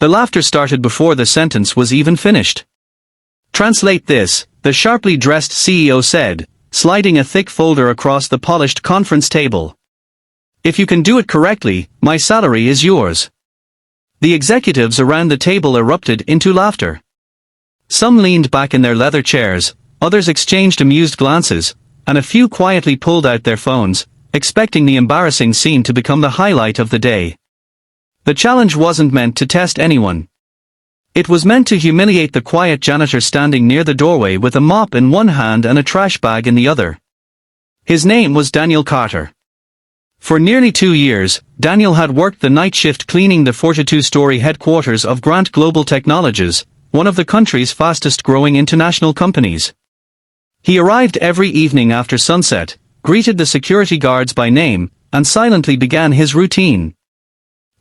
The laughter started before the sentence was even finished. "Translate this," the sharply dressed CEO said, sliding a thick folder across the polished conference table. "If you can do it correctly, my salary is yours." The executives around the table erupted into laughter. Some leaned back in their leather chairs, others exchanged amused glances, and a few quietly pulled out their phones, expecting the embarrassing scene to become the highlight of the day. The challenge wasn't meant to test anyone. It was meant to humiliate the quiet janitor standing near the doorway with a mop in one hand and a trash bag in the other. His name was Daniel Carter. For nearly 2 years, Daniel had worked the night shift cleaning the 42-story headquarters of Grant Global Technologies, one of the country's fastest-growing international companies. He arrived every evening after sunset, greeted the security guards by name, and silently began his routine.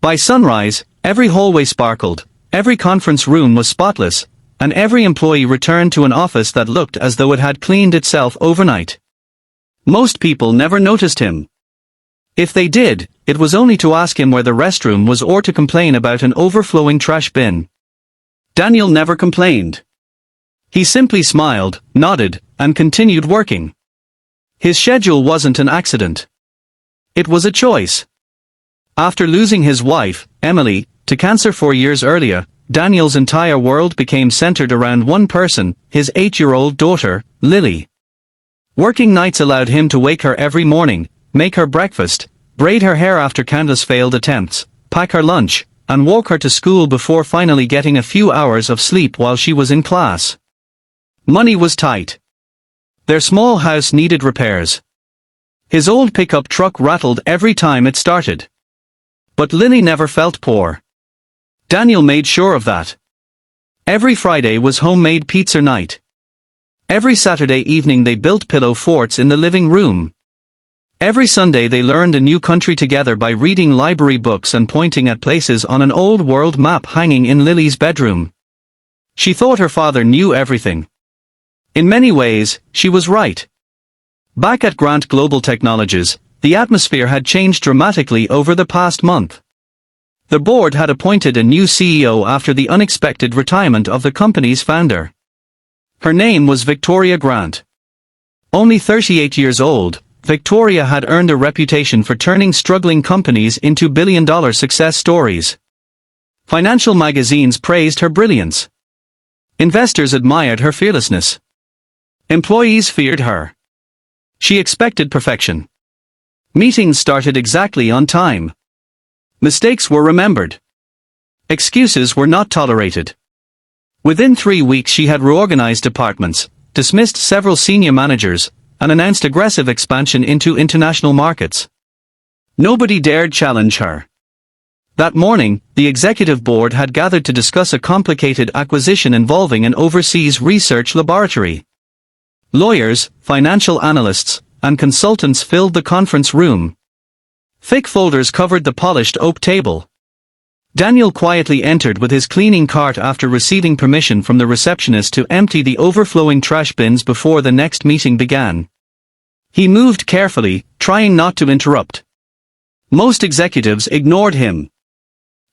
By sunrise, every hallway sparkled, every conference room was spotless, and every employee returned to an office that looked as though it had cleaned itself overnight. Most people never noticed him. If they did, it was only to ask him where the restroom was or to complain about an overflowing trash bin. Daniel never complained. He simply smiled, nodded, and continued working. His schedule wasn't an accident. It was a choice. After losing his wife, Emily, to cancer 4 years earlier, Daniel's entire world became centered around one person, his 8-year-old daughter, Lily. Working nights allowed him to wake her every morning, make her breakfast, braid her hair after countless failed attempts, pack her lunch, and walk her to school before finally getting a few hours of sleep while she was in class. Money was tight. Their small house needed repairs. His old pickup truck rattled every time it started. But Lily never felt poor. Daniel made sure of that. Every Friday was homemade pizza night. Every Saturday evening they built pillow forts in the living room. Every Sunday they learned a new country together by reading library books and pointing at places on an old world map hanging in Lily's bedroom. She thought her father knew everything. In many ways, she was right. Back at Grant Global Technologies, the atmosphere had changed dramatically over the past month. The board had appointed a new CEO after the unexpected retirement of the company's founder. Her name was Victoria Grant. Only 38 years old, Victoria had earned a reputation for turning struggling companies into billion-dollar success stories. Financial magazines praised her brilliance. Investors admired her fearlessness. Employees feared her. She expected perfection. Meetings started exactly on time. Mistakes were remembered. Excuses were not tolerated. Within 3 weeks she had reorganized departments, dismissed several senior managers, and announced aggressive expansion into international markets. Nobody dared challenge her. That morning, the executive board had gathered to discuss a complicated acquisition involving an overseas research laboratory. Lawyers, financial analysts, and consultants filled the conference room. Thick folders covered the polished oak table. Daniel quietly entered with his cleaning cart after receiving permission from the receptionist to empty the overflowing trash bins before the next meeting began. He moved carefully, trying not to interrupt. Most executives ignored him.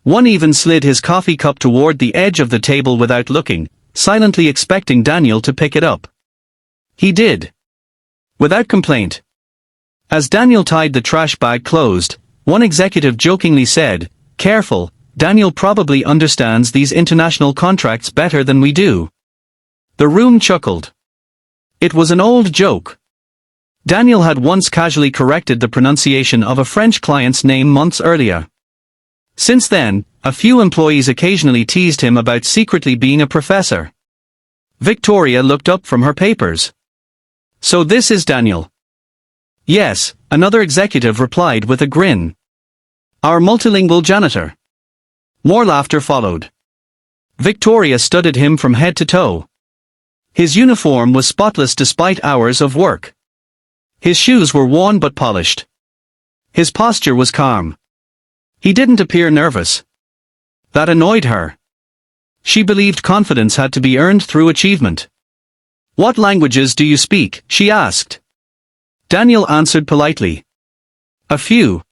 One even slid his coffee cup toward the edge of the table without looking, silently expecting Daniel to pick it up. He did. Without complaint. As Daniel tied the trash bag closed, one executive jokingly said, "Careful, Daniel probably understands these international contracts better than we do." The room chuckled. It was an old joke. Daniel had once casually corrected the pronunciation of a French client's name months earlier. Since then, a few employees occasionally teased him about secretly being a professor. Victoria looked up from her papers. "So this is Daniel?" "Yes," another executive replied with a grin. "Our multilingual janitor." More laughter followed. Victoria studied him from head to toe. His uniform was spotless despite hours of work. His shoes were worn but polished. His posture was calm. He didn't appear nervous. That annoyed her. She believed confidence had to be earned through achievement. "What languages do you speak?" she asked. Daniel answered politely. A few.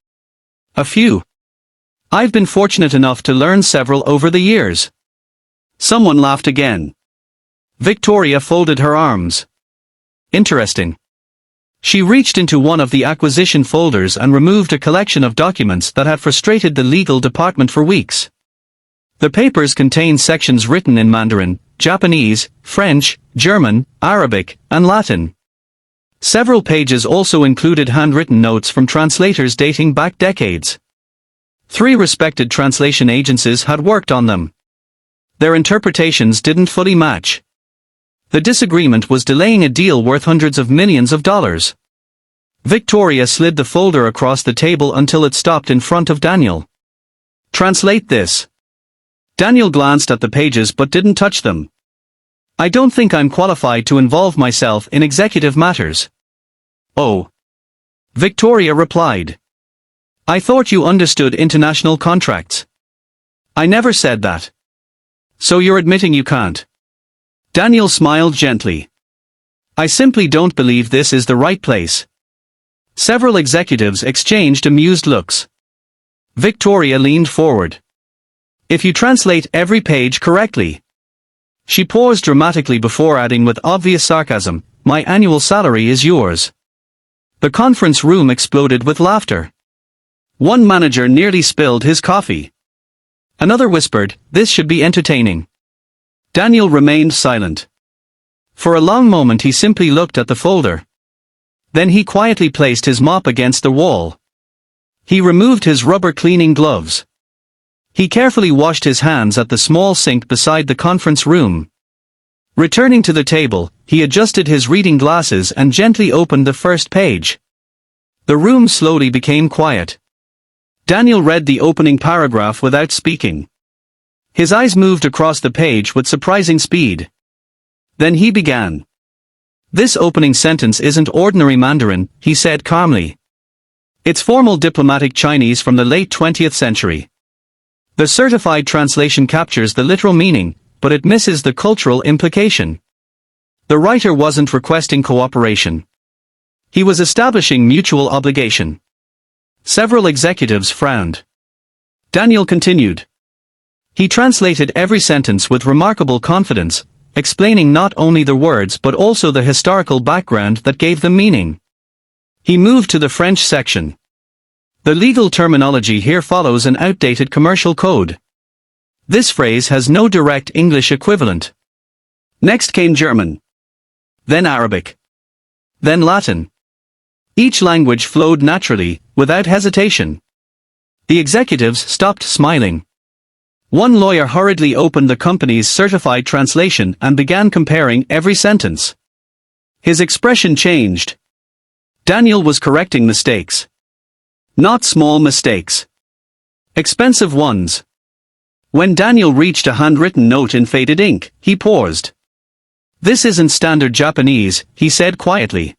I've been fortunate enough to learn several over the years. Someone laughed again. Victoria folded her arms. Interesting. She reached into one of the acquisition folders and removed a collection of documents that had frustrated the legal department for weeks. The papers contained sections written in Mandarin, Japanese, French, German, Arabic, and Latin. Several pages also included handwritten notes from translators dating back decades. 3 respected translation agencies had worked on them. Their interpretations didn't fully match. The disagreement was delaying a deal worth hundreds of millions of dollars. Victoria slid the folder across the table until it stopped in front of Daniel. Translate this. Daniel glanced at the pages but didn't touch them. I don't think I'm qualified to involve myself in executive matters. Oh. Victoria replied. I thought you understood international contracts. I never said that. So you're admitting you can't? Daniel smiled gently. I simply don't believe this is the right place. Several executives exchanged amused looks. Victoria leaned forward. If you translate every page correctly. She paused dramatically before adding with obvious sarcasm, my annual salary is yours. The conference room exploded with laughter. One manager nearly spilled his coffee. Another whispered, this should be entertaining. Daniel remained silent. For a long moment he simply looked at the folder. Then he quietly placed his mop against the wall. He removed his rubber cleaning gloves. He carefully washed his hands at the small sink beside the conference room. Returning to the table, he adjusted his reading glasses and gently opened the first page. The room slowly became quiet. Daniel read the opening paragraph without speaking. His eyes moved across the page with surprising speed. Then he began. This opening sentence isn't ordinary Mandarin, he said calmly. It's formal diplomatic Chinese from the late 20th century. The certified translation captures the literal meaning, but it misses the cultural implication. The writer wasn't requesting cooperation. He was establishing mutual obligation. Several executives frowned. Daniel continued. He translated every sentence with remarkable confidence, explaining not only the words but also the historical background that gave them meaning. He moved to the French section. The legal terminology here follows an outdated commercial code. This phrase has no direct English equivalent. Next came German. Then Arabic. Then Latin. Each language flowed naturally, without hesitation. The executives stopped smiling. One lawyer hurriedly opened the company's certified translation and began comparing every sentence. His expression changed. Daniel was correcting mistakes. Not small mistakes. Expensive ones. When Daniel reached a handwritten note in faded ink, he paused. This isn't standard Japanese, he said quietly.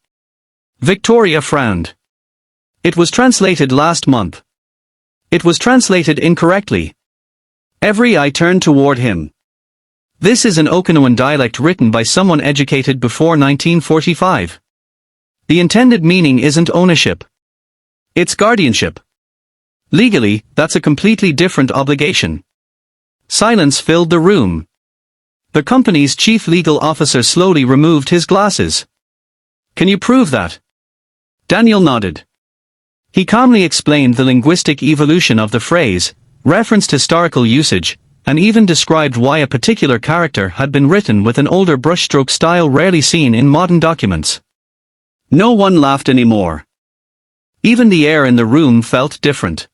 Victoria frowned. It was translated last month. It was translated incorrectly. Every eye turned toward him. This is an Okinawan dialect written by someone educated before 1945. The intended meaning isn't ownership. It's guardianship. Legally, that's a completely different obligation. Silence filled the room. The company's chief legal officer slowly removed his glasses. Can you prove that? Daniel nodded. He calmly explained the linguistic evolution of the phrase, referenced historical usage, and even described why a particular character had been written with an older brushstroke style rarely seen in modern documents. No one laughed anymore. Even the air in the room felt different.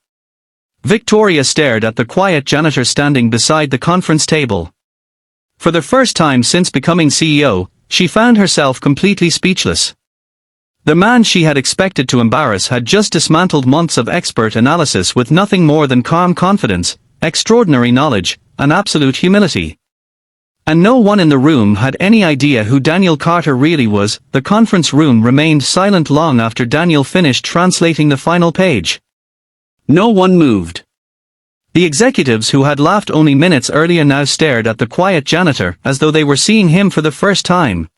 Victoria stared at the quiet janitor standing beside the conference table. For the first time since becoming CEO, she found herself completely speechless. The man she had expected to embarrass had just dismantled months of expert analysis with nothing more than calm confidence, extraordinary knowledge, and absolute humility. And no one in the room had any idea who Daniel Carter really was. The conference room remained silent long after Daniel finished translating the final page. No one moved. The executives who had laughed only minutes earlier now stared at the quiet janitor as though they were seeing him for the first time.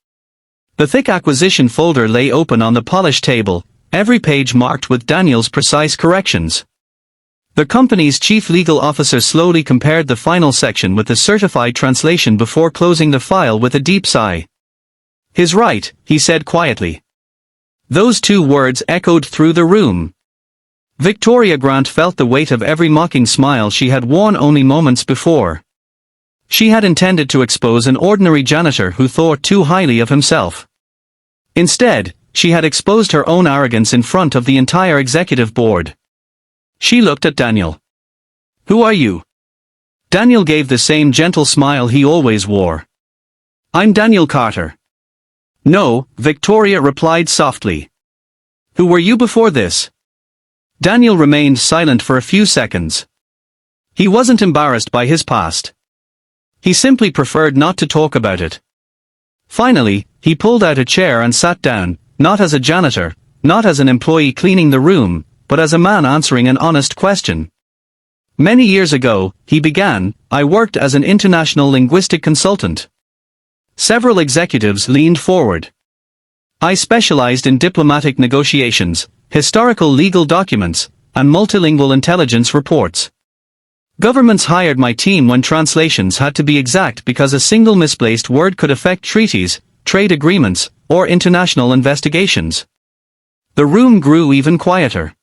The thick acquisition folder lay open on the polished table, every page marked with Daniel's precise corrections. The company's chief legal officer slowly compared the final section with the certified translation before closing the file with a deep sigh. "He's right," he said quietly. Those two words echoed through the room. Victoria Grant felt the weight of every mocking smile she had worn only moments before. She had intended to expose an ordinary janitor who thought too highly of himself. Instead, she had exposed her own arrogance in front of the entire executive board. She looked at Daniel. "Who are you?" Daniel gave the same gentle smile he always wore. "I'm Daniel Carter." "No," Victoria replied softly. "Who were you before this?" Daniel remained silent for a few seconds. He wasn't embarrassed by his past. He simply preferred not to talk about it. Finally, he pulled out a chair and sat down, not as a janitor, not as an employee cleaning the room, but as a man answering an honest question. "Many years ago," he began, "I worked as an international linguistic consultant." Several executives leaned forward. "I specialized in diplomatic negotiations, historical legal documents, and multilingual intelligence reports. Governments hired my team when translations had to be exact because a single misplaced word could affect treaties, trade agreements, or international investigations." The room grew even quieter.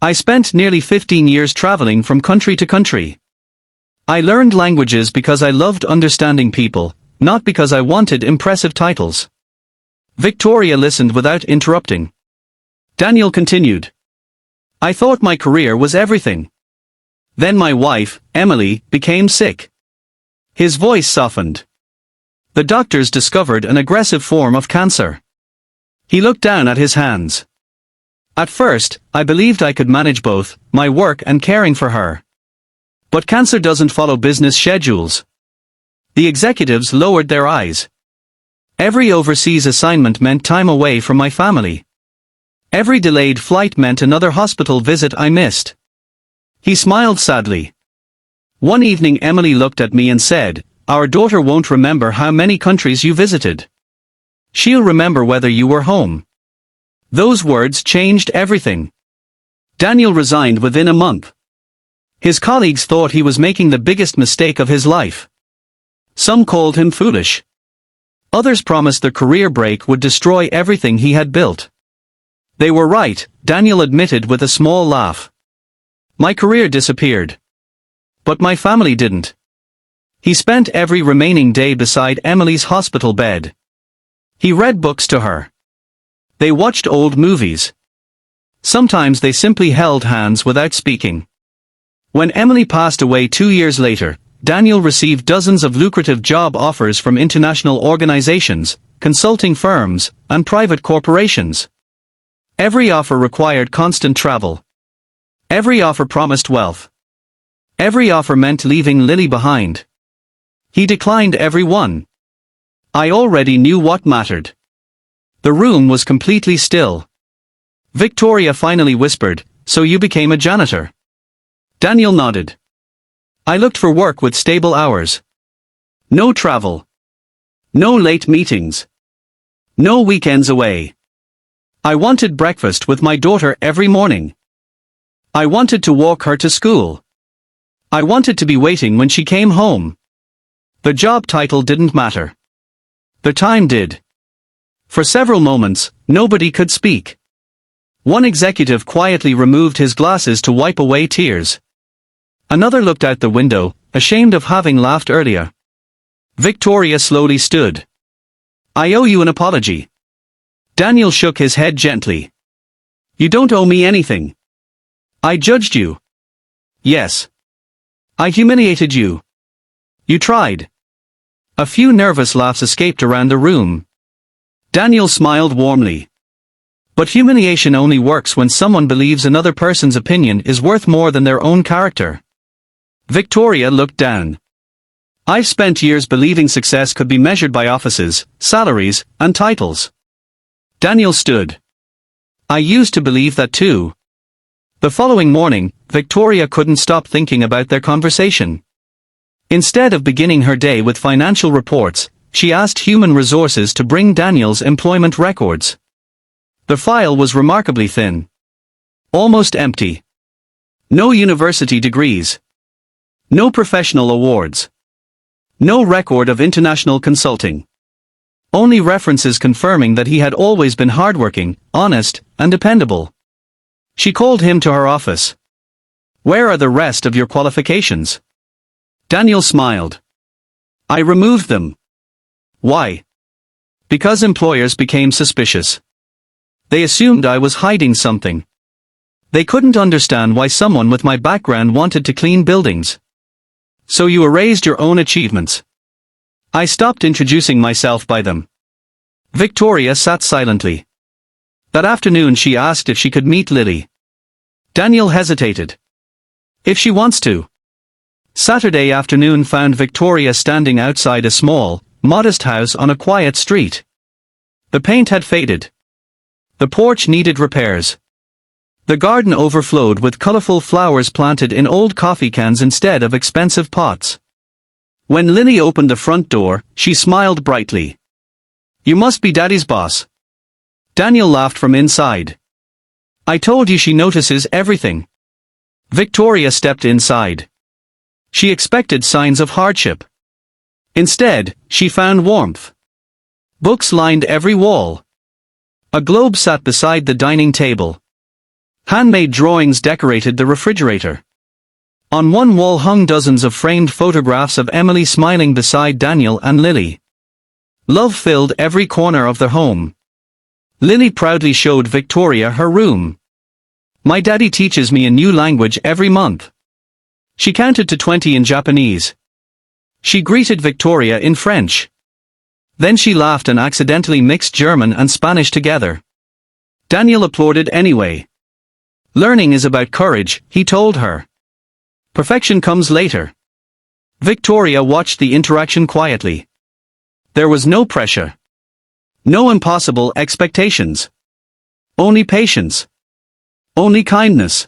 "I spent nearly 15 years traveling from country to country. I learned languages because I loved understanding people, not because I wanted impressive titles." Victoria listened without interrupting. Daniel continued. "I thought my career was everything. Then my wife, Emily, became sick." His voice softened. "The doctors discovered an aggressive form of cancer." He looked down at his hands. "At first, I believed I could manage both, my work and caring for her. But cancer doesn't follow business schedules." The executives lowered their eyes. "Every overseas assignment meant time away from my family. Every delayed flight meant another hospital visit I missed." He smiled sadly. "One evening Emily looked at me and said, 'Our daughter won't remember how many countries you visited. She'll remember whether you were home.' Those words changed everything." Daniel resigned within a month. His colleagues thought he was making the biggest mistake of his life. Some called him foolish. Others promised the career break would destroy everything he had built. They were right, Daniel admitted with a small laugh. "My career disappeared. But my family didn't." He spent every remaining day beside Emily's hospital bed. He read books to her. They watched old movies. Sometimes they simply held hands without speaking. When Emily passed away 2 years later, Daniel received dozens of lucrative job offers from international organizations, consulting firms, and private corporations. Every offer required constant travel. Every offer promised wealth. Every offer meant leaving Lily behind. He declined every one. I already knew what mattered. The room was completely still. Victoria finally whispered, "So you became a janitor?" Daniel nodded. "I looked for work with stable hours. No travel. No late meetings. No weekends away. I wanted breakfast with my daughter every morning. I wanted to walk her to school. I wanted to be waiting when she came home. The job title didn't matter. The time did." For several moments, nobody could speak. One executive quietly removed his glasses to wipe away tears. Another looked out the window, ashamed of having laughed earlier. Victoria slowly stood. "I owe you an apology." Daniel shook his head gently. "You don't owe me anything. I judged you. Yes. I humiliated you. You tried." A few nervous laughs escaped around the room. Daniel smiled warmly. But humiliation only works when someone believes another person's opinion is worth more than their own character. Victoria looked down. "I've spent years believing success could be measured by offices, salaries, and titles." Daniel stood. "I used to believe that too." The following morning, Victoria couldn't stop thinking about their conversation. Instead of beginning her day with financial reports, she asked human resources to bring Daniel's employment records. The file was remarkably thin. Almost empty. No university degrees. No professional awards. No record of international consulting. Only references confirming that he had always been hardworking, honest, and dependable. She called him to her office. "Where are the rest of your qualifications?" Daniel smiled. "I removed them." "Why?" "Because employers became suspicious. They assumed I was hiding something. They couldn't understand why someone with my background wanted to clean buildings. So you erased your own achievements." I stopped introducing myself by them. Victoria sat silently. That afternoon she asked if she could meet Lily. Daniel hesitated. "If she wants to." Saturday afternoon found Victoria standing outside a small, modest house on a quiet street. The paint had faded. The porch needed repairs. The garden overflowed with colorful flowers planted in old coffee cans instead of expensive pots. When Lily opened the front door, she smiled brightly. "You must be Daddy's boss." Daniel laughed from inside. "I told you she notices everything." Victoria stepped inside. She expected signs of hardship. Instead, she found warmth. Books lined every wall. A globe sat beside the dining table. Handmade drawings decorated the refrigerator. On one wall hung dozens of framed photographs of Emily smiling beside Daniel and Lily. Love filled every corner of their home. Lily proudly showed Victoria her room. "My daddy teaches me a new language every month." She counted to 20 in Japanese. She greeted Victoria in French. Then she laughed and accidentally mixed German and Spanish together. Daniel applauded anyway. "Learning is about courage," he told her. "Perfection comes later." Victoria watched the interaction quietly. There was no pressure. No impossible expectations. Only patience. Only kindness.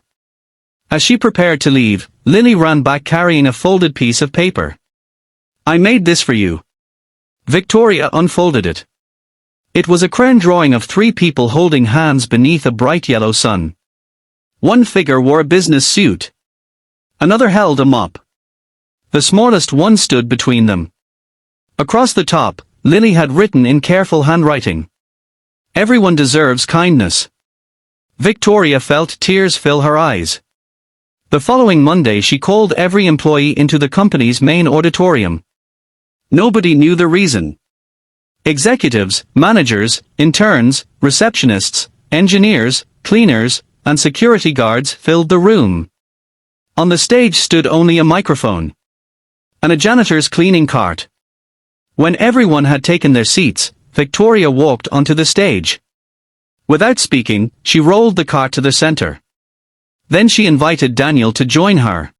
As she prepared to leave, Lily ran back carrying a folded piece of paper. "I made this for you." Victoria unfolded it. It was a crayon drawing of 3 people holding hands beneath a bright yellow sun. One figure wore a business suit. Another held a mop. The smallest one stood between them. Across the top, Lily had written in careful handwriting, "Everyone deserves kindness." Victoria felt tears fill her eyes. The following Monday she called every employee into the company's main auditorium. Nobody knew the reason. Executives, managers, interns, receptionists, engineers, cleaners, and security guards filled the room. On the stage stood only a microphone. And a janitor's cleaning cart. When everyone had taken their seats, Victoria walked onto the stage. Without speaking, she rolled the cart to the center. Then she invited Daniel to join her.